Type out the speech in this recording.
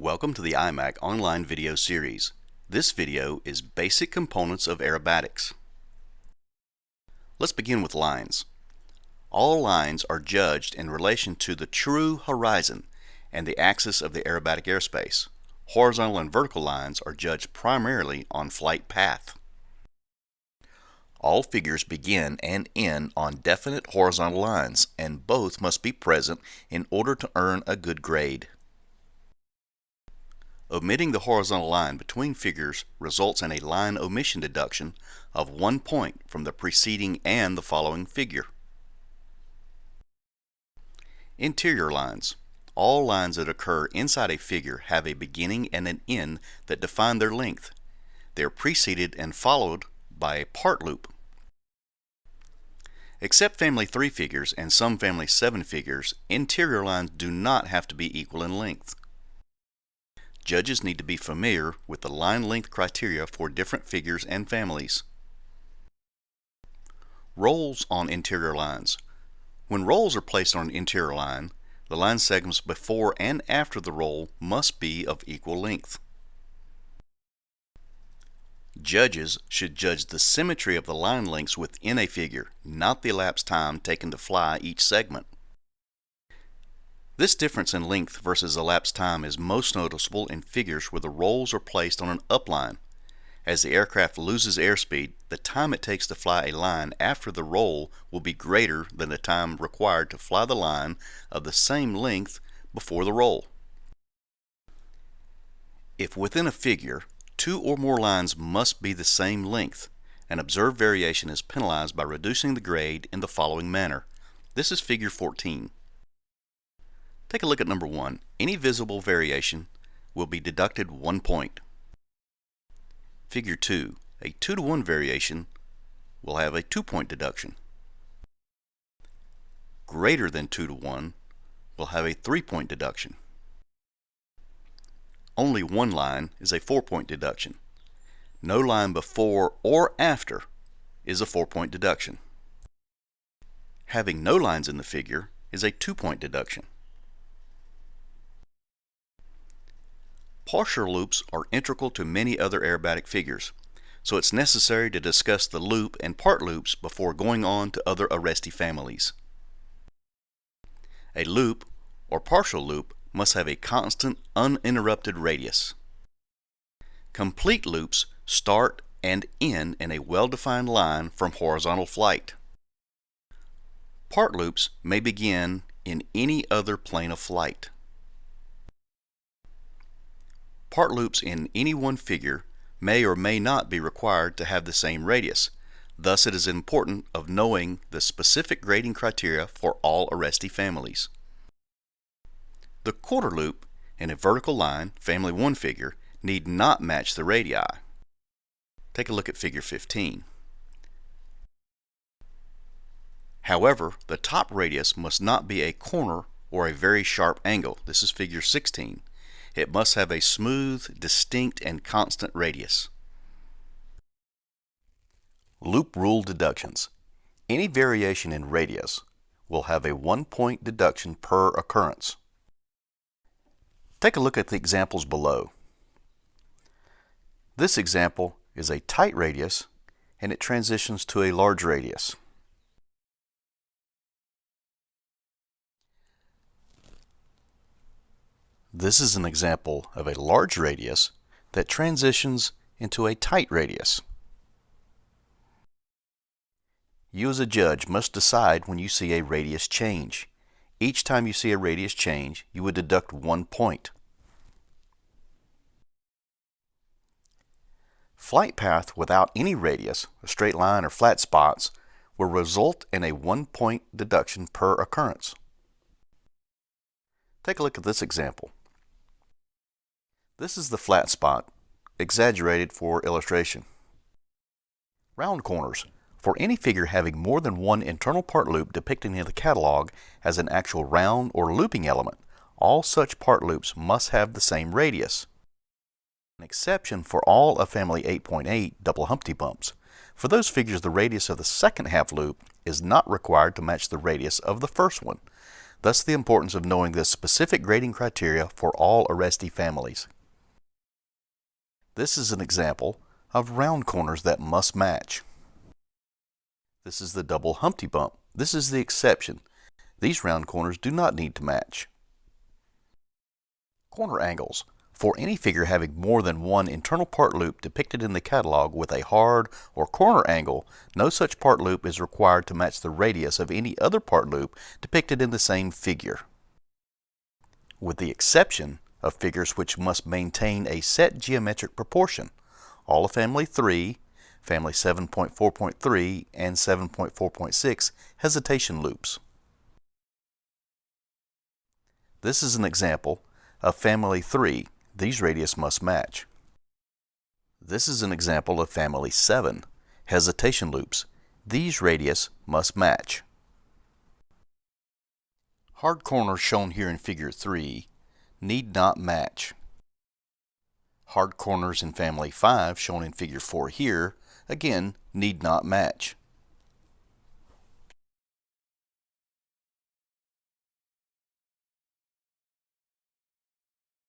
Welcome to the IMAC online video series. This video is Basic Components of Aerobatics. Let's begin with lines. All lines are judged in relation to the true horizon and the axis of the aerobatic airspace. Horizontal and vertical lines are judged primarily on flight path. All figures begin and end on definite horizontal lines, and both must be present in order to earn a good grade. Omitting the horizontal line between figures results in a line omission deduction of 1 point from the preceding and the following figure. Interior lines. All lines that occur inside a figure have a beginning and an end that define their length. They are preceded and followed by a part loop. Except family 3 figures and some family 7 figures, interior lines do not have to be equal in length. Judges need to be familiar with the line length criteria for different figures and families. Rolls on interior lines. When rolls are placed on an interior line, the line segments before and after the roll must be of equal length. Judges should judge the symmetry of the line lengths within a figure, not the elapsed time taken to fly each segment. This difference in length versus elapsed time is most noticeable in figures where the rolls are placed on an upline. As the aircraft loses airspeed, the time it takes to fly a line after the roll will be greater than the time required to fly the line of the same length before the roll. If within a figure, 2 or more lines must be the same length, an observed variation is penalized by reducing the grade in the following manner. This is figure 14. Take a look at number 1. Any visible variation will be deducted 1 point. Figure 2. A 2-to-1 variation will have a 2-point deduction. Greater than 2-to-1 will have a 3-point deduction. Only one line is a 4-point deduction. No line before or after is a 4-point deduction. Having no lines in the figure is a 2-point deduction. Partial loops are integral to many other aerobatic figures, so it's necessary to discuss the loop and part loops before going on to other arrestee families. A loop or partial loop must have a constant, uninterrupted radius. Complete loops start and end in a well-defined line from horizontal flight. Part loops may begin in any other plane of flight. Part loops in any one figure may or may not be required to have the same radius. Thus, it is important of knowing the specific grading criteria for all arrestee families. The quarter loop in a vertical line, family 1 figure, need not match the radii. Take a look at figure 15. However, the top radius must not be a corner or a very sharp angle. This is figure 16. It must have a smooth, distinct, and constant radius. Loop rule deductions. Any variation in radius will have a 1-point deduction per occurrence. Take a look at the examples below. This example is a tight radius and it transitions to a large radius. This is an example of a large radius that transitions into a tight radius. You as a judge must decide when you see a radius change. Each time you see a radius change, you would deduct 1 point. Flight path without any radius, a straight line or flat spots, will result in a 1-point deduction per occurrence. Take a look at this example. This is the flat spot, exaggerated for illustration. Round corners. For any figure having more than one internal part loop depicted in the catalog as an actual round or looping element, all such part loops must have the same radius. An exception for all of family 8.8 double Humpty bumps. For those figures, the radius of the second half loop is not required to match the radius of the first one. thus the importance of knowing the specific grading criteria for all arrestee families. This is an example of round corners that must match. This is the double Humpty bump. This is the exception. These round corners do not need to match. Corner angles. For any figure having more than one internal part loop depicted in the catalog with a hard or corner angle, no such part loop is required to match the radius of any other part loop depicted in the same figure, with the exception of figures which must maintain a set geometric proportion. All of Family 3, Family 7.4.3, and 7.4.6 hesitation loops. This is an example of Family 3. These radius must match. This is an example of Family 7, hesitation loops. These radius must match. Hard corners shown here in Figure 3 need not match. Hard corners in Family 5 shown in Figure 4 here, again, need not match.